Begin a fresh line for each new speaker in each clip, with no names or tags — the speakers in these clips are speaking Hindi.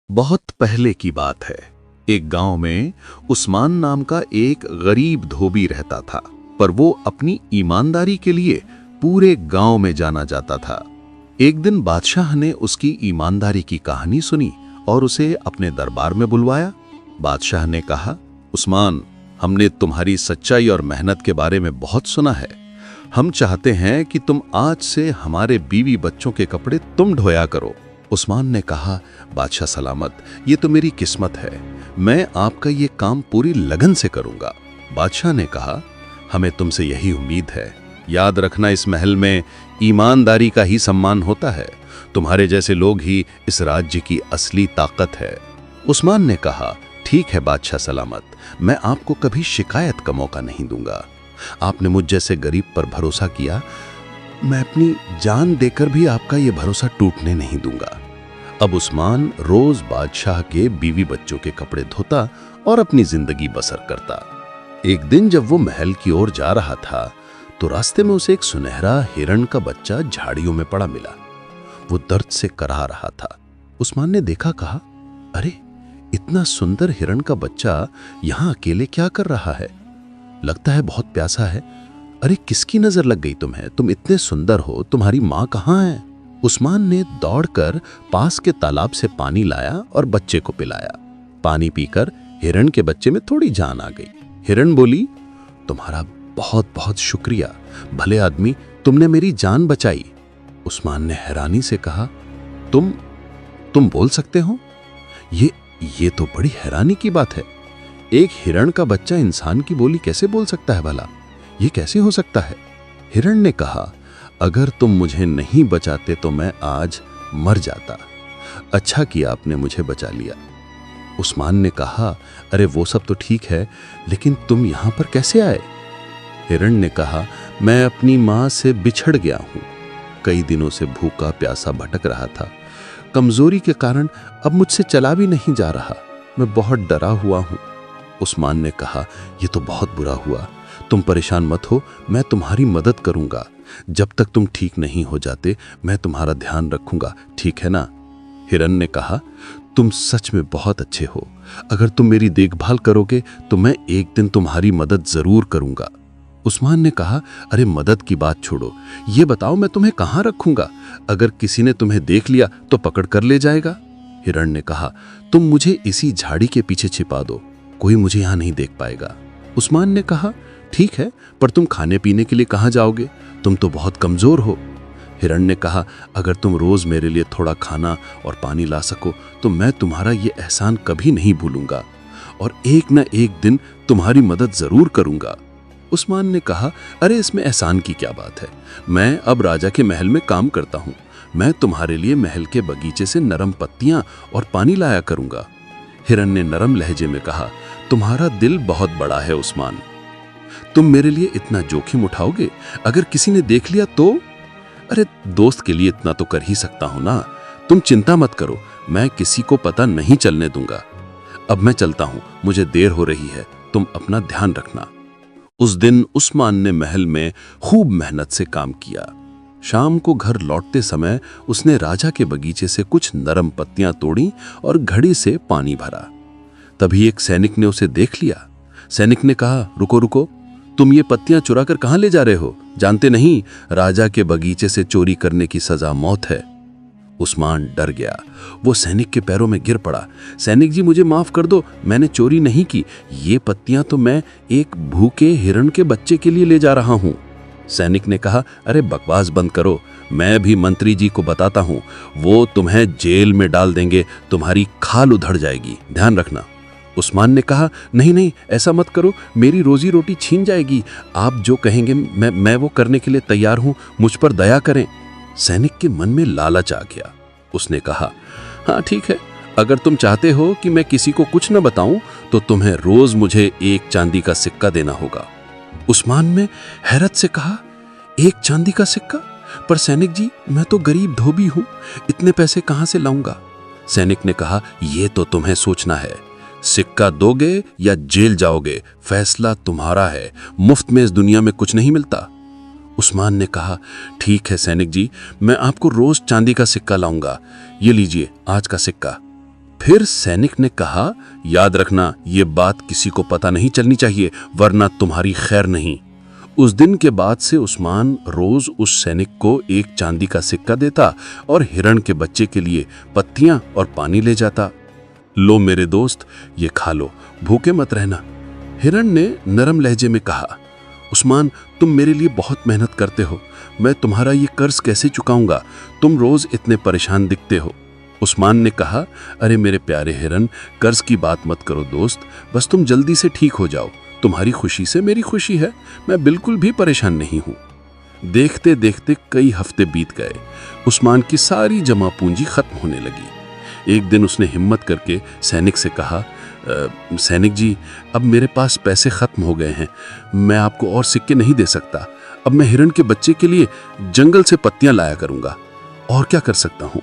बहुत पहले की बात है। एक गांव में उस्मान नाम का एक गरीब धोबी रहता था, पर वो अपनी ईमानदारी के लिए पूरे गांव में जाना जाता था। एक दिन बादशाह ने उसकी ईमानदारी की कहानी सुनी और उसे अपने दरबार में बुलवाया। बादशाह ने कहा, उस्मान, हमने तुम्हारी सच्चाई और मेहनत के बारे में बहुत सुना है। हम चाहते हैं कि तुम आज से हमारे बीवी बच्चों के कपड़े तुम धोया करो। उस्मान ने कहा, बादशाह सलामत, ये तो मेरी किस्मत है। मैं आपका ये काम पूरी लगन से करूंगा। बादशाह ने कहा, हमें तुमसे यही उम्मीद है। याद रखना, इस महल में ईमानदारी का ही सम्मान होता है। तुम्हारे जैसे लोग ही इस राज्य की असली ताकत है। उस्मान ने कहा, ठीक है बादशाह सलामत, मैं आपको कभी शिकायत का मौका नहीं दूंगा। आपने मुझ जैसे गरीब पर भरोसा किया, मैं अपनी जान देकर भी आपका ये भरोसा टूटने नहीं दूंगा। अब उस्मान रोज बादशाह के बीवी बच्चों के कपड़े धोता और अपनी जिंदगी बसर करता। एक दिन जब वो महल की ओर जा रहा था तो रास्ते में उसे एक सुनहरा हिरण का बच्चा झाड़ियों में पड़ा मिला। वो दर्द से कराह रहा था। उस्मान ने देखा, कहा, अरे इतना सुंदर हिरण का बच्चा यहां अकेले क्या कर रहा है? लगता है बहुत प्यासा है। अरे किसकी नजर लग गई तुम्हें? तुम इतने सुंदर हो, तुम्हारी माँ कहाँ है? उस्मान ने दौड़कर पास के तालाब से पानी लाया और बच्चे को पिलाया। पानी पीकर हिरण के बच्चे में थोड़ी जान आ गई। हिरण बोली, तुम्हारा बहुत बहुत शुक्रिया, भले आदमी, तुमने मेरी जान बचाई। उस्मान ने हैरानी से कहा, तुम बोल सकते हो? ये तो बड़ी हैरानी की बात है। एक हिरण का बच्चा इंसान की बोली कैसे बोल सकता है भला? ये कैसे हो सकता है? हिरण ने कहा, अगर तुम मुझे नहीं बचाते तो मैं आज मर जाता। अच्छा किया आपने मुझे बचा लिया। उस्मान ने कहा, अरे वो सब तो ठीक है, लेकिन तुम यहां पर कैसे आए? हिरण ने कहा, मैं अपनी मां से बिछड़ गया हूं। कई दिनों से भूखा प्यासा भटक रहा था। कमजोरी के कारण अब मुझसे चला भी नहीं जा रहा। मैं बहुत डरा हुआ हूं। उस्मान ने कहा, यह तो बहुत बुरा हुआ। तुम परेशान मत हो, मैं तुम्हारी मदद करूंगा। जब तक तुम ठीक नहीं हो जाते मैं तुम्हारा ध्यान रखूंगा, ठीक है ना? हिरण ने कहा, तुम सच में बहुत अच्छे हो। अगर तुम मेरी देखभाल करोगे तो मैं एक दिन तुम्हारी मदद जरूर करूंगा। उस्मान ने कहा, अरे मदद की बात छोड़ो, ये बताओ मैं तुम्हें कहाँ रखूंगा? अगर किसी ने तुम्हें देख लिया तो पकड़ कर ले जाएगा। हिरण ने कहा, तुम मुझे इसी झाड़ी के पीछे छिपा दो, कोई मुझे यहां नहीं देख पाएगा। उस्मान ने कहा, ठीक है, पर तुम खाने पीने के लिए कहां जाओगे? तुम तो बहुत कमजोर हो। हिरण ने कहा, अगर तुम रोज मेरे लिए थोड़ा खाना और पानी ला सको तो मैं तुम्हारा ये एहसान कभी नहीं भूलूंगा और एक न एक दिन तुम्हारी मदद जरूर करूंगा। उस्मान ने कहा, अरे इसमें एहसान की क्या बात है? मैं अब राजा के महल में काम करता हूं। मैं तुम्हारे लिए महल के बगीचे से नरम पत्तियां और पानी लाया करूंगा। हिरण ने नरम लहजे में कहा, तुम्हारा दिल बहुत बड़ा है उस्मान, तुम मेरे लिए इतना जोखिम उठाओगे? अगर किसी ने देख लिया तो? अरे दोस्त के लिए इतना तो कर ही सकता हूं ना। तुम चिंता मत करो, मैं किसी को पता नहीं चलने दूंगा। अब मैं चलता हूं, मुझे देर हो रही है, तुम अपना ध्यान रखना। उस दिन उस्मान ने महल में खूब मेहनत से काम किया। शाम को घर लौटते समय उसने राजा के बगीचे से कुछ नरम पत्तियां तोड़ी और घड़ी से पानी भरा। तभी एक सैनिक ने उसे देख लिया। सैनिक ने कहा, रुको रुको, तुम ये पत्तियां चुरा कर कहां ले जा रहे हो? जानते नहीं राजा के बगीचे से चोरी करने की सजा मौत है। उस्मान डर गया। वो सैनिक के पैरों में गिर पड़ा। सैनिक जी, मुझे माफ कर दो, मैंने चोरी नहीं की। ये पत्तियां तो मैं एक भूखे हिरण के बच्चे के लिए ले जा रहा हूं। सैनिक ने कहा, अरे बकवास बंद करो, मैं भी मंत्री जी को बताता हूं, वो तुम्हें जेल में डाल देंगे, तुम्हारी खाल उधड़ जाएगी, ध्यान रखना। उस्मान ने कहा, नहीं नहीं, ऐसा मत करो, मेरी रोजी रोटी छीन जाएगी। आप जो कहेंगे मैं वो करने के लिए तैयार हूं, मुझ पर दया करें। सैनिक के मन में लालच आ गया। उसने कहा, हाँ ठीक है, अगर तुम चाहते हो कि मैं किसी को कुछ न बताऊं तो तुम्हें रोज मुझे एक चांदी का सिक्का देना होगा। उस्मान ने हैरत से कहा, एक चांदी का सिक्का? पर सैनिक जी, मैं तो गरीब धोबी हूं, इतने पैसे कहां से लाऊंगा? सैनिक ने कहा, यह तो तुम्हें सोचना है, सिक्का दोगे या जेल जाओगे, फैसला तुम्हारा है। मुफ्त में इस दुनिया में कुछ नहीं मिलता। उस्मान ने कहा, ठीक है सैनिक जी, मैं आपको रोज चांदी का सिक्का लाऊंगा। ये लीजिए आज का सिक्का।
फिर सैनिक ने कहा, याद रखना, ये बात किसी को पता नहीं चलनी चाहिए, वरना तुम्हारी खैर नहीं। उस दिन के बाद से उस्मान रोज उस सैनिक को एक चांदी का सिक्का देता और हिरण के बच्चे के लिए पत्तियां और पानी ले जाता। लो मेरे दोस्त, ये खा लो, भूखे मत रहना। हिरण ने नरम लहजे में कहा, उस्मान, तुम मेरे लिए बहुत मेहनत करते हो, मैं तुम्हारा ये कर्ज कैसे चुकाऊंगा? तुम रोज इतने परेशान दिखते हो। उस्मान ने कहा, अरे मेरे प्यारे हिरण, कर्ज की बात मत करो दोस्त, बस तुम जल्दी से ठीक हो जाओ। तुम्हारी खुशी से मेरी खुशी है, मैं बिल्कुल भी परेशान नहीं हूं। देखते देखते कई हफ्ते बीत गए। उस्मान की सारी जमा पूंजी खत्म होने लगी। एक दिन उसने हिम्मत करके सैनिक से कहा, सैनिक जी, अब मेरे पास पैसे खत्म हो गए हैं, मैं आपको और सिक्के नहीं दे सकता। अब मैं हिरण के बच्चे के लिए जंगल से पत्तियां लाया करूंगा, और क्या कर सकता हूं?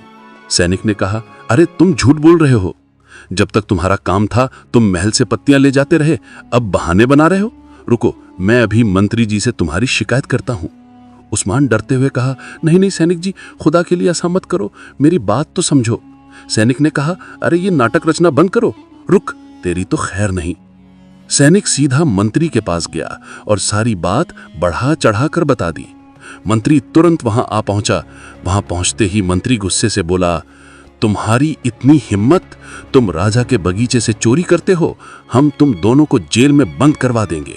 सैनिक ने कहा, अरे तुम झूठ बोल रहे हो, जब तक तुम्हारा काम था तुम महल से पत्तियां ले जाते रहे, अब बहाने बना रहे हो। रुको, मैं अभी मंत्री जी से तुम्हारी शिकायत करता हूं। उस्मान डरते हुए कहा, नहीं नहीं सैनिक जी, खुदा के लिए ऐसा मत करो, मेरी बात तो समझो। सैनिक ने कहा, अरे ये नाटक रचना बंद करो, रुक, तेरी तो खैर नहीं। सैनिक सीधा मंत्री के पास गया और सारी बात बढ़ा चढ़ा कर बता दी। मंत्री तुरंत वहां आ पहुंचा। वहां पहुंचते ही मंत्री गुस्से से बोला, तुम्हारी इतनी हिम्मत, तुम राजा के बगीचे से चोरी करते हो, हम तुम दोनों को जेल में बंद करवा देंगे।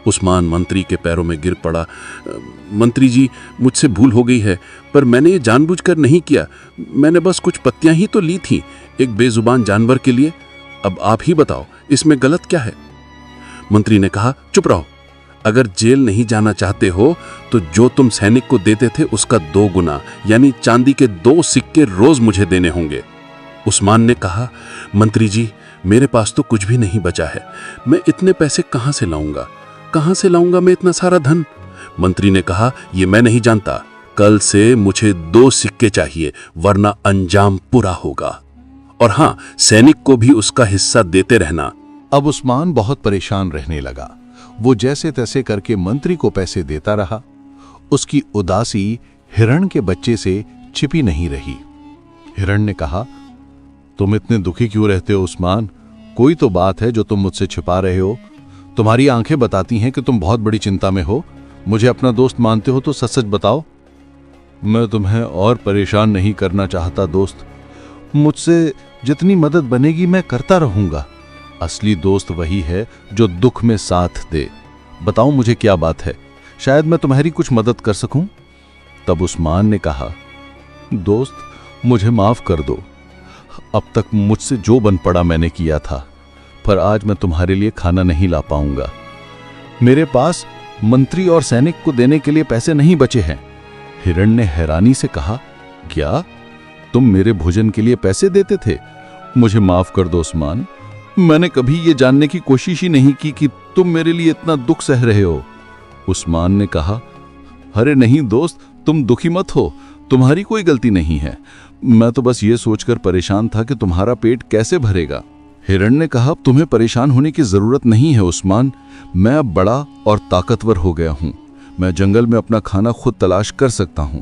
उस्मान मंत्री के पैरों में गिर पड़ा। मंत्री जी, मुझसे भूल हो गई है, पर मैंने ये जानबूझकर नहीं किया, मैंने बस कुछ पत्तियां ही तो ली थी एक बेजुबान जानवर के लिए। अब आप ही बताओ, इसमें गलत क्या है? मंत्री ने कहा, चुप रहो, अगर जेल नहीं जाना चाहते हो तो जो तुम सैनिक को देते थे उसका 2 गुना, यानी चांदी के 2 सिक्के रोज मुझे देने होंगे। उस्मान ने कहा, मंत्री जी, मेरे पास तो कुछ भी नहीं बचा है, मैं इतने पैसे कहां से लाऊंगा? कहां से लाऊंगा मैं इतना सारा धन? मंत्री ने कहा, यह मैं नहीं जानता, कल से मुझे 2 सिक्के चाहिए, वरना अंजाम बुरा होगा। और हां, सैनिक को भी उसका हिस्सा देते रहना।
अब उस्मान बहुत परेशान रहने लगा। वो जैसे तैसे करके मंत्री को पैसे देता रहा। उसकी उदासी हिरण के बच्चे से छिपी नहीं रही। हिरण ने कहा, तुम इतने दुखी क्यों रहते हो उस्मान? कोई तो बात है जो तुम मुझसे छिपा रहे हो। तुम्हारी आंखें बताती हैं कि तुम बहुत बड़ी चिंता में हो। मुझे अपना दोस्त मानते हो तो सच सच बताओ। मैं तुम्हें और परेशान नहीं करना चाहता दोस्त, मुझसे जितनी मदद बनेगी मैं करता रहूंगा। असली दोस्त वही है जो दुख में साथ दे। बताओ मुझे क्या बात है, शायद मैं तुम्हारी कुछ मदद कर सकूं। तब उस्मान ने कहा, दोस्त, मुझे माफ कर दो, अब तक मुझसे जो बन पड़ा मैंने किया था, पर आज मैं तुम्हारे लिए खाना नहीं ला पाऊंगा। मेरे पास मंत्री और सैनिक को देने के लिए पैसे नहीं बचे हैं। हिरण ने हैरानी से कहा, क्या तुम मेरे भोजन के लिए पैसे देते थे? मुझे माफ कर दो उस्मान, मैंने कभी ये जानने की कोशिश ही नहीं की कि तुम मेरे लिए इतना दुख सह रहे हो। उस्मान ने कहा, अरे नहीं दोस्त, तुम दुखी मत हो, तुम्हारी कोई गलती नहीं है, मैं तो बस ये सोचकर परेशान था कि तुम्हारा पेट कैसे भरेगा। हिरण ने कहा, तुम्हें परेशान होने की जरूरत नहीं है उस्मान, मैं अब बड़ा और ताकतवर हो गया हूं, मैं जंगल में अपना खाना खुद तलाश कर सकता हूं।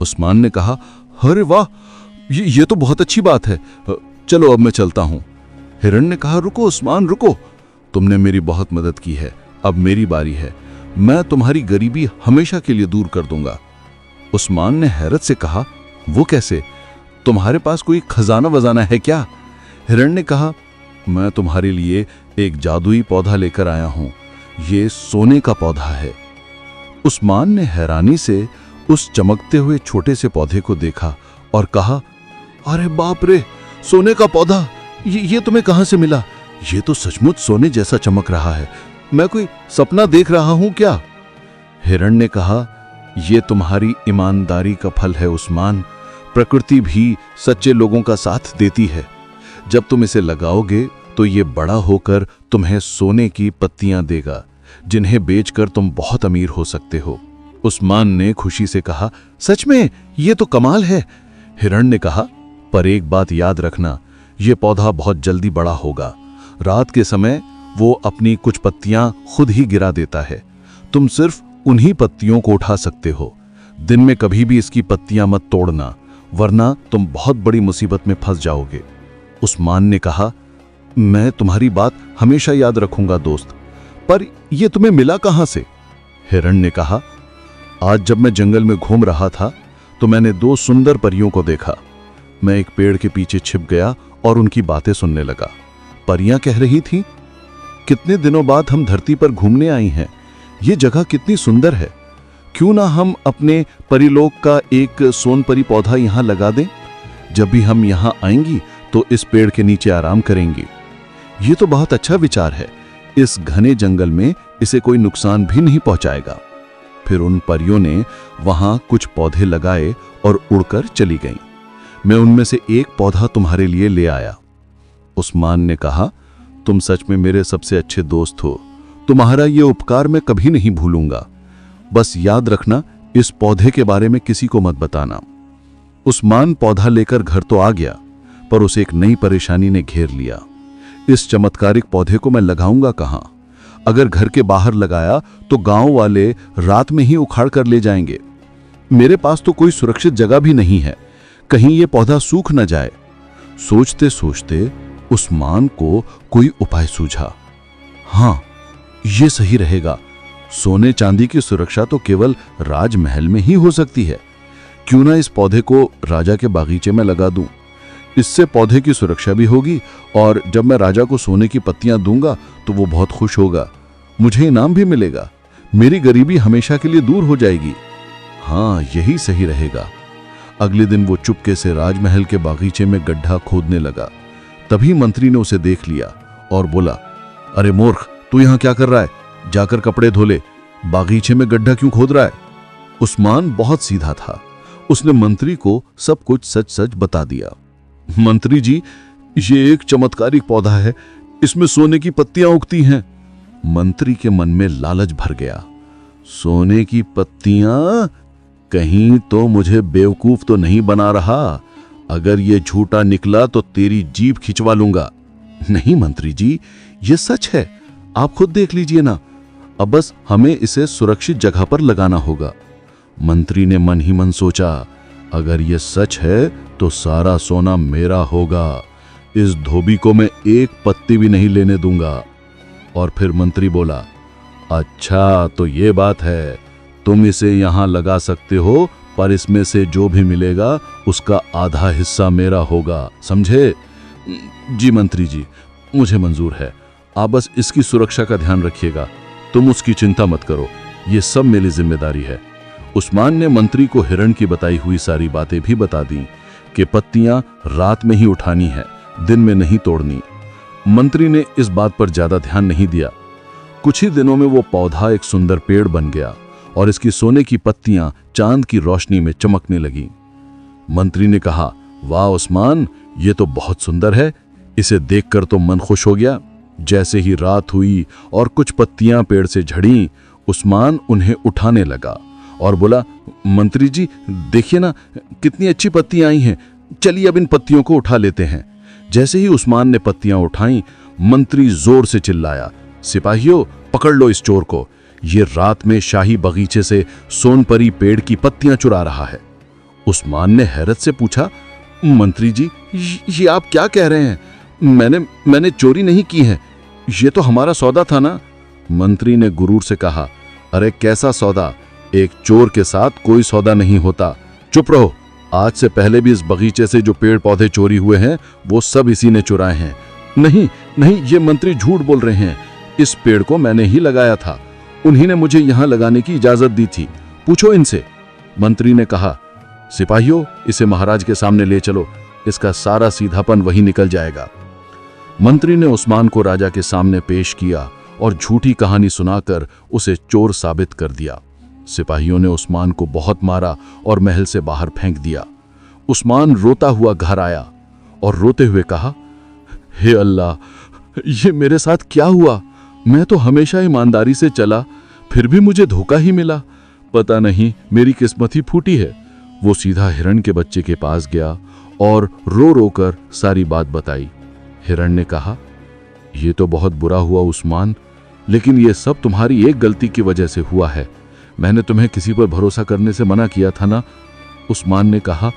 उस्मान ने कहा, अरे वाह, ये तो बहुत अच्छी बात है, चलो अब मैं चलता हूं। हिरण ने कहा, रुको उस्मान रुको, तुमने मेरी बहुत मदद की है, अब मेरी बारी है, मैं तुम्हारी गरीबी हमेशा के लिए दूर कर दूंगा। उस्मान ने हैरत से कहा, वो कैसे? तुम्हारे पास कोई खजाना वजाना है क्या? हिरण ने कहा, मैं तुम्हारे लिए एक जादुई पौधा लेकर आया हूं, ये सोने का पौधा है। उस्मान ने हैरानी से उस चमकते हुए छोटे से पौधे को देखा और कहा, अरे बाप रे, सोने का पौधा, ये तुम्हें कहां से मिला? ये तो सचमुच सोने जैसा चमक रहा है, मैं कोई सपना देख रहा हूं क्या? हिरण ने कहा, ये तुम्हारी ईमानदारी का फल है उस्मान, प्रकृति भी सच्चे लोगों का साथ देती है, जब तुम इसे लगाओगे तो ये बड़ा होकर तुम्हें सोने की पत्तियां देगा, जिन्हें बेचकर तुम बहुत अमीर हो सकते हो। उस्मान ने खुशी से कहा, सच में ये तो कमाल है। हिरण ने कहा, पर एक बात याद रखना, ये पौधा बहुत जल्दी बड़ा होगा, रात के समय वो अपनी कुछ पत्तियां खुद ही गिरा देता है, तुम सिर्फ उन्हीं पत्तियों को उठा सकते हो, दिन में कभी भी इसकी पत्तियां मत तोड़ना, वरना तुम बहुत बड़ी मुसीबत में फंस जाओगे। उस्मान ने कहा, मैं तुम्हारी बात हमेशा याद रखूंगा दोस्त, पर यह तुम्हें मिला कहां से? हिरण ने कहा, आज जब मैं जंगल में घूम रहा था तो मैंने 2 सुंदर परियों को देखा। मैं एक पेड़ के पीछे छिप गया और उनकी बातें सुनने लगा। परियां कह रही थीं, कितने दिनों बाद हम धरती पर घूमने आई हैं, ये जगह कितनी सुंदर है, क्यों ना हम अपने परिलोक का एक सोनपरी पौधा यहां लगा दें। जब भी हम यहां आएंगी तो इस पेड़ के नीचे आराम करेंगी। ये तो बहुत अच्छा विचार है, इस घने जंगल में इसे कोई नुकसान भी नहीं पहुंचाएगा। फिर उन परियों ने वहां कुछ पौधे लगाए और उड़कर चली गईं। मैं उनमें से एक पौधा तुम्हारे लिए ले आया। उस्मान ने कहा, तुम सच में मेरे सबसे अच्छे दोस्त हो, तुम्हारा ये उपकार मैं कभी नहीं भूलूंगा। बस याद रखना, इस पौधे के बारे में किसी को मत बताना। उस्मान पौधा लेकर घर तो आ गया, पर उसे एक नई परेशानी ने घेर लिया। इस चमत्कारिक पौधे को मैं लगाऊंगा कहां? अगर घर के बाहर लगाया तो गांव वाले रात में ही उखाड़ कर ले जाएंगे। मेरे पास तो कोई सुरक्षित जगह भी नहीं है, कहीं ये पौधा सूख न जाए। सोचते सोचते उस्मान को कोई उपाय सूझा। हां, ये सही रहेगा। सोने चांदी की सुरक्षा तो केवल राजमहल में ही हो सकती है। क्यों ना इस पौधे को राजा के बागीचे में लगा दूं। इससे पौधे की सुरक्षा भी होगी और जब मैं राजा को सोने की पत्तियां दूंगा तो वो बहुत खुश होगा। मुझे इनाम भी मिलेगा। मेरी गरीबी हमेशा के लिए दूर हो जाएगी। हाँ, यही सही रहेगा। अगले दिन वो चुपके से राजमहल के बागीचे में गड्ढा खोदने लगा। तभी मंत्री ने उसे देख लिया और बोला, अरे मूर्ख, तू यहां क्या कर रहा है? जाकर कपड़े धो ले, बागीचे में गड्ढा क्यों खोद रहा है? उस्मान बहुत सीधा था, उसने मंत्री को सब कुछ सच सच बता दिया। मंत्री जी, ये एक चमत्कारिक पौधा है, इसमें सोने की पत्तियां उगती हैं। मंत्री के मन में लालच भर गया। सोने की पत्तियां? कहीं तो मुझे बेवकूफ तो नहीं बना रहा? अगर ये झूठा निकला तो तेरी जीभ खिंचवा लूंगा। नहीं मंत्री जी, ये सच है, आप खुद देख लीजिए ना। अब बस हमें इसे सुरक्षित जगह पर लगाना होगा। मंत्री ने मन ही मन सोचा, अगर ये सच है तो सारा सोना मेरा होगा। इस धोबी को मैं एक पत्ती भी नहीं लेने दूंगा। और फिर मंत्री बोला, अच्छा तो ये बात है, तुम इसे यहां लगा सकते हो, पर इसमें से जो भी मिलेगा उसका आधा हिस्सा मेरा होगा, समझे? जी मंत्री जी, मुझे मंजूर है। आप बस इसकी सुरक्षा का ध्यान रखिएगा, तुम उसकी चिंता मत करो, ये सब मेरी जिम्मेदारी है। उस्मान ने मंत्री को हिरण की बताई हुई सारी बातें भी बता दी कि पत्तियां रात में ही उठानी है, दिन में नहीं तोड़नी। मंत्री ने इस बात पर ज्यादा ध्यान नहीं दिया। कुछ ही दिनों में वो पौधा एक सुंदर पेड़ बन गया और इसकी सोने की पत्तियां चांद की रोशनी में चमकने लगी। मंत्री ने कहा, वाह उस्मान, ये तो बहुत सुंदर है। इसे देखकर तो मन खुश हो गया। जैसे ही रात हुई और कुछ पत्तियां पेड़ से झड़ी, उस्मान उन्हें उठाने लगा और बोला, मंत्री जी देखिए ना, कितनी अच्छी पत्तियां आई हैं, चलिए अब इन पत्तियों को उठा लेते हैं। जैसे ही उस्मान ने पत्तियां उठाईं, मंत्री जोर से चिल्लाया, सिपाहियों पकड़ लो इस चोर को, ये रात में शाही बगीचे से सोनपरी पेड़ की पत्तियां चुरा रहा है। उस्मान ने हैरत से पूछा, मंत्री जी ये आप क्या कह रहे हैं? मैंने चोरी नहीं की है, ये तो हमारा सौदा था ना। मंत्री ने गुरूर से कहा, अरे कैसा सौदा? एक चोर के साथ कोई सौदा नहीं होता। चुप रहो, आज से पहले भी इस बगीचे से जो पेड़ पौधे चोरी हुए हैं वो सब इसी ने चुराए हैं। नहीं नहीं, ये मंत्री झूठ बोल रहे हैं, इस पेड़ को मैंने ही लगाया था, उन्हीं ने मुझे यहां लगाने की इजाजत दी थी, पूछो इनसे। मंत्री ने कहा, सिपाहियों इसे महाराज के सामने ले चलो, इसका सारा सीधापन वही निकल जाएगा। मंत्री ने उस्मान को राजा के सामने पेश किया और झूठी कहानी सुनाकर उसे चोर साबित कर दिया। सिपाहियों ने उस्मान को बहुत मारा और महल से बाहर फेंक दिया। उस्मान रोता हुआ घर आया और रोते हुए कहा, हे अल्लाह, ये मेरे साथ क्या हुआ? मैं तो हमेशा ईमानदारी से चला, फिर भी मुझे धोखा ही मिला। पता नहीं मेरी किस्मत ही फूटी है। वो सीधा हिरण के बच्चे के पास गया और रो रो कर सारी बात बताई। हिरण ने कहा, ये तो बहुत बुरा हुआ उस्मान, लेकिन ये सब तुम्हारी एक गलती की वजह से हुआ है। मैंने तुम्हें किसी पर भरोसा करने से मना किया था ना? उस्मान ने कहा,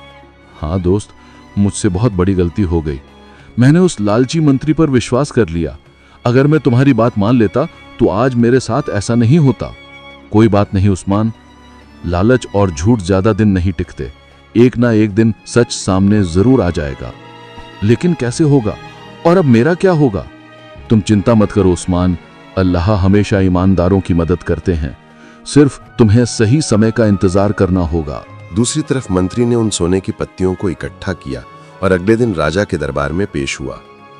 हाँ दोस्त, मुझसे बहुत बड़ी गलती हो गई।
मैंने उस लालची मंत्री पर विश्वास कर लिया। अगर मैं तुम्हारी बात मान लेता तो आज मेरे साथ ऐसा नहीं होता। कोई बात नहीं उस्मान, लालच और झूठ ज्यादा दिन नहीं टिकते। एक ना एक दिन सच सामने जरूर आ जाएगा। लेकिन कैसे होगा? और अब मेरा क्या होगा? तुम चिंता मत करो उस्मान, अल्लाह हमेशा ईमानदारों की मदद करते हैं। सिर्फ तुम्हें सही समय का इंतजार करना होगा।
दूसरी तरफ मंत्री ने उन सोने की पत्तियों को इकट्ठा किया और अगले दिन राजा के दरबार में पेश हुआ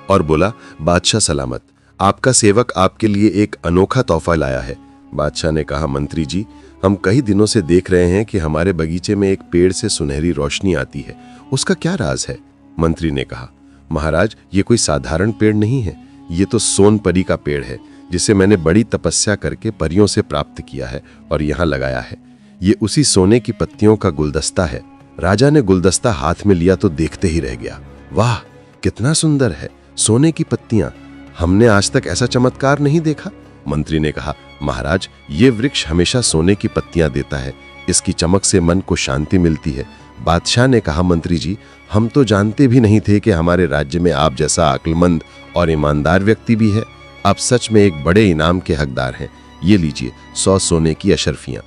और बोला, बादशाह सलामत, आपका सेवक आपके लिए एक अनोखा तोहफा लाया है। बादशाह ने कहा, मंत्री जी, हम कई दिनों से देख रहे हैं कि हमारे बगीचे में एक पेड़ से सुनहरी रोशनी आती है, उसका क्या राज है? मंत्री ने कहा, महाराज, ये कोई साधारण पेड़ नहीं है, ये तो सोन परी का पेड़ है, जिसे मैंने बड़ी तपस्या करके परियों से प्राप्त किया है और यहाँ लगाया है। ये उसी सोने की पत्तियों का गुलदस्ता है। राजा ने गुलदस्ता हाथ में लिया तो देखते ही रह गया। वाह, कितना सुंदर है, सोने की पत्तियां, हमने आज तक ऐसा चमत्कार नहीं देखा। मंत्री ने कहा, महाराज, ये वृक्ष हमेशा सोने की पत्तियां देता है, इसकी चमक से मन को शांति मिलती है। बादशाह ने कहा, मंत्री जी, हम तो जानते भी नहीं थे कि हमारे राज्य में आप जैसा अक्लमंद और ईमानदार व्यक्ति भी है। आप सच में एक बड़े इनाम के हकदार हैं। ये लीजिए 100 सोने की अशर्फियां।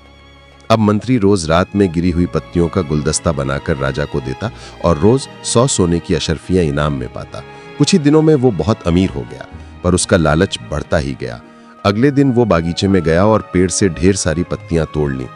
अब मंत्री रोज रात में गिरी हुई पत्तियों का गुलदस्ता बनाकर राजा को देता और रोज 100 सोने की अशर्फियां इनाम में पाता। कुछ ही दिनों में वो बहुत अमीर हो गया, पर उसका लालच बढ़ता ही गया। अगले दिन वो बागीचे में गया और पेड़ से ढेर सारी पत्तियां तोड़ लीं।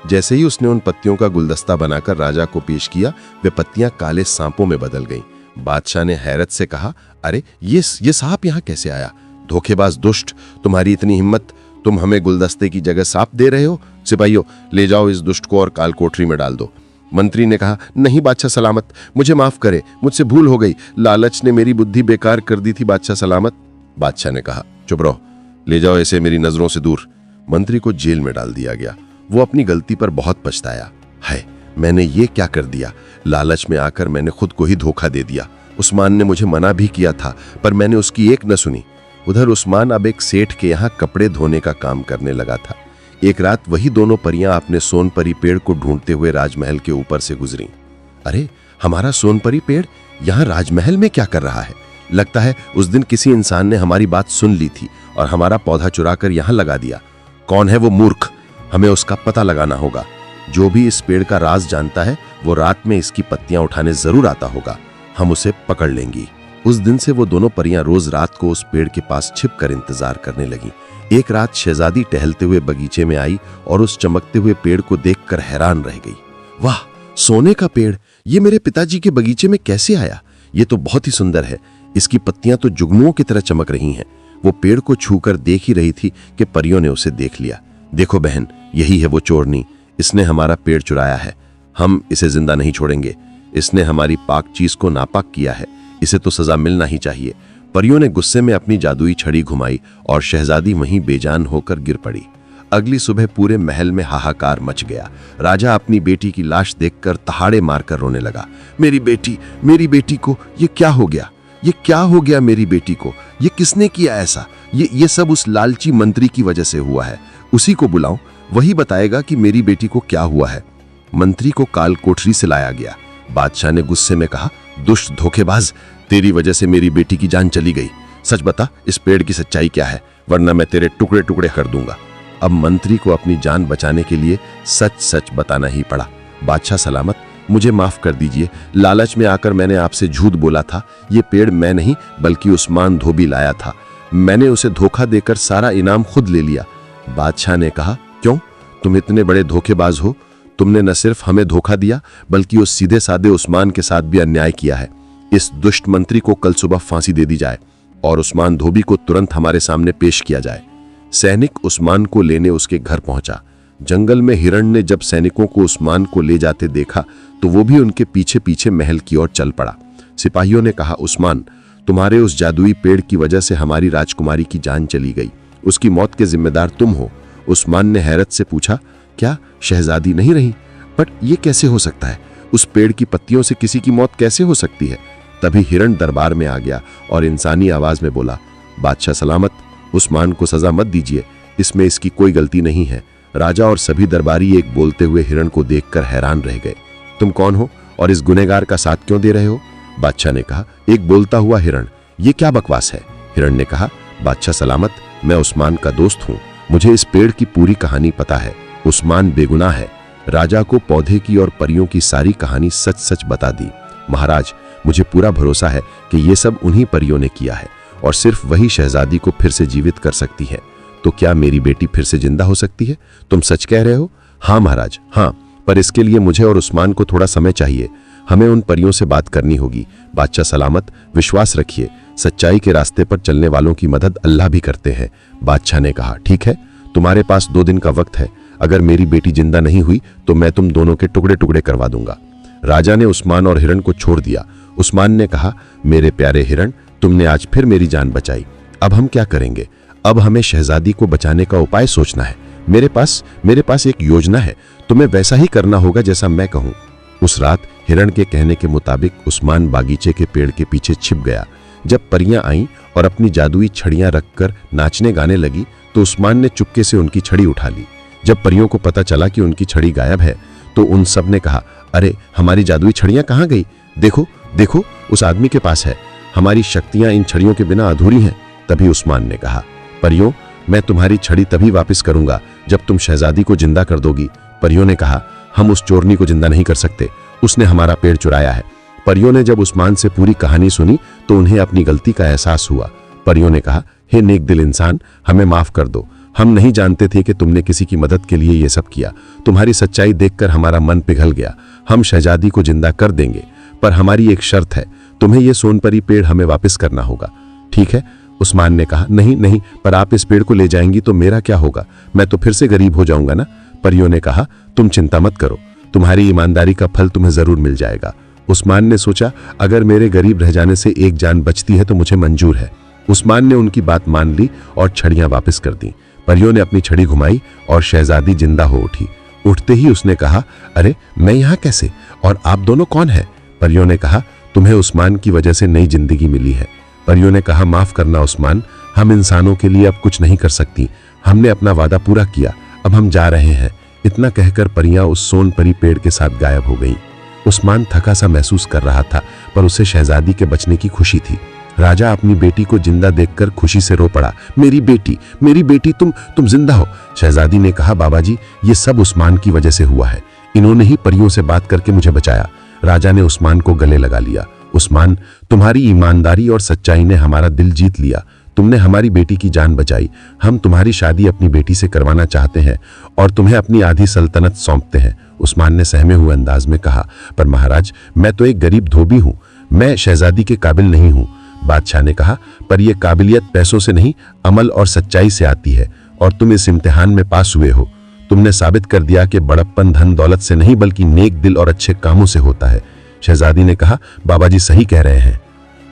जैसे ही उसने उन पत्तियों का गुलदस्ता बनाकर राजा को पेश किया, वे पत्तियां काले सांपों में बदल गईं। बादशाह ने हैरत से कहा, अरे ये सांप यहाँ कैसे आया? धोखेबाज दुष्ट, तुम्हारी इतनी हिम्मत, तुम हमें गुलदस्ते की जगह सांप दे रहे हो? सिपाहियों, ले जाओ इस दुष्ट को और काल कोठरी में डाल दो। मंत्री ने कहा, नहीं बादशाह सलामत, मुझे माफ करे, मुझसे भूल हो गई, लालच ने मेरी बुद्धि बेकार कर दी थी बादशाह सलामत। बादशाह ने कहा, चुप रहो, ले जाओ इसे मेरी नजरों से दूर। मंत्री को जेल में डाल दिया गया। वो अपनी गलती पर बहुत पछताया। हाय, मैंने ये क्या कर दिया? लालच में आकर मैंने खुद को ही धोखा दे दिया। उस्मान ने मुझे मना भी किया था, पर मैंने उसकी एक न सुनी। उधर उस्मान अब एक सेठ के यहाँ कपड़े धोने का काम करने लगा था। एक रात वही दोनों परियां अपने सोनपरी पेड़ को ढूंढते हुए राजमहल के ऊपर से गुजरी। अरे, हमारा सोनपरी पेड़ यहाँ राजमहल में क्या कर रहा है? लगता है उस दिन किसी इंसान ने हमारी बात सुन ली थी और हमारा पौधा चुराकर यहाँ लगा दिया। कौन है वो मूर्ख? हमें उसका पता लगाना होगा। जो भी इस पेड़ का राज जानता है, वो रात में इसकी पत्तियां उठाने जरूर आता होगा। हम उसे पकड़ लेंगी। उस दिन से वो दोनों परियां रोज रात को उस पेड़ के पास छिपकर इंतजार करने लगीं। एक रात शहजादी टहलते हुए बगीचे में आई और उस चमकते हुए पेड़ को देखकर हैरान रह गई। वाह, सोने का पेड़, ये मेरे पिताजी के बगीचे में कैसे आया? ये तो बहुत ही सुंदर है। इसकी पत्तियां तो जुगनुओं की तरह चमक रही हैं। वो पेड़ को छूकर देख ही रही थी कि परियों ने उसे देख लिया। देखो बहन, यही है वो चोरनी, इसने हमारा पेड़ चुराया है। हम इसे जिंदा नहीं छोड़ेंगे। इसने हमारी पाक चीज को नापाक किया है, इसे तो सजा मिलना ही चाहिए। परियों ने गुस्से में अपनी जादुई छड़ी घुमाई और शहजादी वहीं बेजान होकर गिर पड़ी। अगली सुबह पूरे महल में हाहाकार मच गया। राजा अपनी बेटी की लाश देखकर तहाड़े मारकर रोने लगा। मेरी बेटी को ये क्या हो गया? ये क्या हो गया मेरी बेटी को? ये किसने किया ऐसा? ये सब उस लालची मंत्री की वजह से हुआ है। उसी को बुलाओ, वही बताएगा कि मेरी बेटी को क्या हुआ है। मंत्री को काल कोठरी से लाया गया। बादशाह ने गुस्से में कहा, दुष्ट धोखेबाज, तेरी वजह से मेरी बेटी की जान चली गई। सच बता, इस पेड़ की सच्चाई क्या है, वरना मैं तेरे टुकड़े टुकड़े कर दूंगा। अब मंत्री को अपनी जान बचाने के लिए सच सच बताना ही पड़ा। बादशाह सलामत, मुझे माफ कर दीजिए, लालच में आकर मैंने आपसे झूठ बोला था। ये पेड़ मैं नहीं बल्कि उस्मान धोबी लाया था। मैंने उसे धोखा देकर सारा इनाम खुद ले लिया। बादशाह ने कहा, क्यों? तुम इतने बड़े धोखेबाज हो? तुमने न सिर्फ हमें धोखा दिया बल्कि उस सीधे साधे उस्मान के साथ भी अन्याय किया है। इस दुष्ट मंत्री को कल सुबह फांसी दे दी जाए और उस्मान धोबी को तुरंत हमारे सामने पेश किया जाए। सैनिक उस्मान को लेने उसके घर पहुंचा। जंगल में हिरण ने जब सैनिकों को उस्मान को ले जाते देखा तो वो भी उनके पीछे पीछे महल की ओर चल पड़ा। सिपाहियों ने कहा, उस्मान, तुम्हारे उस जादुई पेड़ की वजह से हमारी राजकुमारी की जान चली गई। उसकी मौत के जिम्मेदार तुम हो। उस्मान ने हैरत से पूछा, क्या शहजादी नहीं रही? बट ये कैसे हो सकता है? उस पेड़ की पत्तियों से किसी की मौत कैसे हो सकती है? तभी हिरण दरबार में आ गया और इंसानी आवाज में बोला, बादशाह सलामत, उस्मान को सजा मत दीजिए, इसमें इसकी कोई गलती नहीं है। राजा और सभी दरबारी एक बोलते हुए हिरण को देखकर हैरान रह गए। तुम कौन हो और इस गुनहगार का साथ क्यों दे रहे हो? बादशाह ने कहा, एक बोलता हुआ हिरण, ये क्या बकवास है? हिरण ने कहा, बादशाह सलामत, मैं उस्मान का दोस्त हूँ, मुझे इस पेड़ की पूरी कहानी पता है। उस्मान बेगुनाह है। राजा को पौधे की और परियों की सारी कहानी सच सच बता दी। महाराज, मुझे पूरा भरोसा है कि ये सब उन्हीं परियों ने किया है और सिर्फ वही शहजादी को फिर से जीवित कर सकती है। तो क्या मेरी बेटी फिर से जिंदा हो सकती है? तुम सच कह रहे हो? हाँ महाराज, हाँ, पर इसके लिए मुझे और उस्मान को थोड़ा समय चाहिए। हमें उन परियों से बात करनी होगी। बादशाह सलामत, विश्वास रखिए, सच्चाई के रास्ते पर चलने वालों की मदद अल्लाह भी करते हैं। बादशाह ने कहा, ठीक है, तुम्हारे पास 2 दिन का वक्त है। अगर मेरी बेटी जिंदा नहीं हुई तो मैं तुम दोनों के टुकड़े टुकड़े करवा दूंगा। राजा ने उस्मान और हिरण को छोड़ दिया। उस्मान ने कहा, मेरे प्यारे हिरण, तुमने आज फिर मेरी जान बचाई। अब हम क्या करेंगे? अब हमें शहजादी को बचाने का उपाय सोचना है। मेरे पास एक योजना है। तुम्हें वैसा ही करना होगा जैसा मैं कहूं। उस रात हिरण के कहने के मुताबिक उस्मान बागीचे के पेड़ के पीछे छिप गया। जब परियां आईं और अपनी जादुई छड़ियां रखकर नाचने गाने लगी तो उस्मान ने चुपके से उनकी छड़ी उठा ली। जब परियों को पता चला कि उनकी छड़ी गायब है तो उन सब ने कहा, अरे हमारी जादुई छड़ियां कहाँ गई? देखो देखो, उस आदमी के पास है। हमारी शक्तियां इन छड़ियों के बिना अधूरी हैं। तभी उस्मान ने कहा, परियों, मैं तुम्हारी छड़ी तभी वापस करूंगा जब तुम शहजादी को जिंदा कर दोगी। परियों ने कहा, हम उस चोरनी को जिंदा नहीं कर सकते, उसने हमारा पेड़ चुराया है। परियों ने जब उस्मान से पूरी कहानी सुनी तो उन्हें अपनी गलती का एहसास हुआ। परियों ने कहा, हे नेक दिल इंसान, हमें माफ कर दो। हम नहीं जानते थे कि तुमने किसी की मदद के लिए ये सब किया। तुम्हारी सच्चाई देखकर हमारा मन पिघल गया। हम शहजादी को जिंदा कर देंगे, पर हमारी एक शर्त है, तुम्हें ये सोनपरी पेड़ हमें वापस करना होगा। ठीक है? उस्मान ने कहा, नहीं नहीं, पर आप इस पेड़ को ले जाएंगी तो मेरा क्या होगा? मैं तो फिर से गरीब हो जाऊंगा ना। परियों ने कहा, तुम चिंता मत करो, तुम्हारी ईमानदारी का फल तुम्हें जरूर मिल जाएगा। उस्मान ने सोचा, अगर मेरे गरीब रह जाने से एक जान बचती है तो मुझे मंजूर है। उस्मान ने उनकी बात मान ली और छड़ियां वापस कर दी। परियों ने अपनी छड़ी घुमाई और शहजादी जिंदा हो उठी। उठते ही उसने कहा, अरे मैं यहाँ कैसे, और आप दोनों कौन हैं? परियों ने कहा, तुम्हें उस्मान की वजह से नई जिंदगी मिली है। परियों ने कहा, माफ करना उस्मान, हम इंसानों के लिए अब कुछ नहीं कर सकती। हमने अपना वादा पूरा किया, अब हम जा रहे हैं। इतना कहकर परियां उस सोनपरी पेड़ के साथ गायब हो गईं। उस्मान थका सा महसूस कर रहा था, पर उसे शहजादी के बचने की खुशी थी। राजा अपनी बेटी को जिंदा देखकर खुशी से रो पड़ा। मेरी बेटी, तुम जिंदा हो। शहजादी ने कहा, बाबा जी, ये सब उस्मान की वजह से हुआ है। इन्होंने ही परियों से बात करके मुझे बचाया। राजा ने उस्मान को गले लगा लिया। उस्मान, तुम्हारी ईमानदारी और सच्चाई ने हमारा दिल जीत लिया। तुमने हमारी बेटी की जान बचाई। हम तुम्हारी शादी अपनी बेटी से करवाना चाहते हैं और तुम्हें अपनी आधी सल्तनत सौंपते हैं। उस्मान ने सहमे हुए अंदाज में कहा, पर महाराज, मैं तो एक गरीब धोबी हूँ, मैं शहजादी के काबिल नहीं हूँ। बादशाह ने कहा, पर यह काबिलियत पैसों से नहीं, अमल और सच्चाई से आती है, और तुम इस इम्तिहान में पास हुए हो। तुमने साबित कर दिया कि बड़प्पन धन दौलत से नहीं बल्कि नेक दिल और अच्छे कामों से होता है। शहजादी ने कहा, बाबा जी सही कह रहे हैं।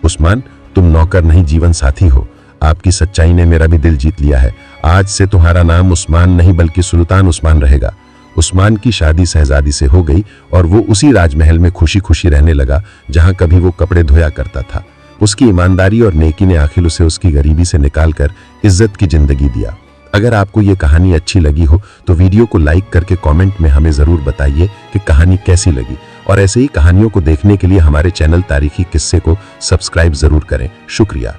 उस्मान, तुम नौकर नहीं, जीवन साथी हो। आपकी सच्चाई ने मेरा भी दिल जीत लिया है। आज से तुम्हारा नाम उस्मान नहीं बल्कि सुल्तान उस्मान रहेगा। उस्मान की शादी शहजादी से हो गई और वो उसी राजमहल में खुशी खुशी रहने लगा जहां कभी वो कपड़े धोया करता था। उसकी ईमानदारी और नेकी ने आखिर उसे उसकी गरीबी से निकालकर इज्जत की जिंदगी दिया। अगर आपको ये कहानी अच्छी लगी हो तो वीडियो को लाइक करके कमेंट में हमें जरूर बताइए कि कहानी कैसी लगी, और ऐसे ही कहानियों को देखने के लिए हमारे चैनल तारीखी किस्से को सब्सक्राइब जरूर करें। शुक्रिया।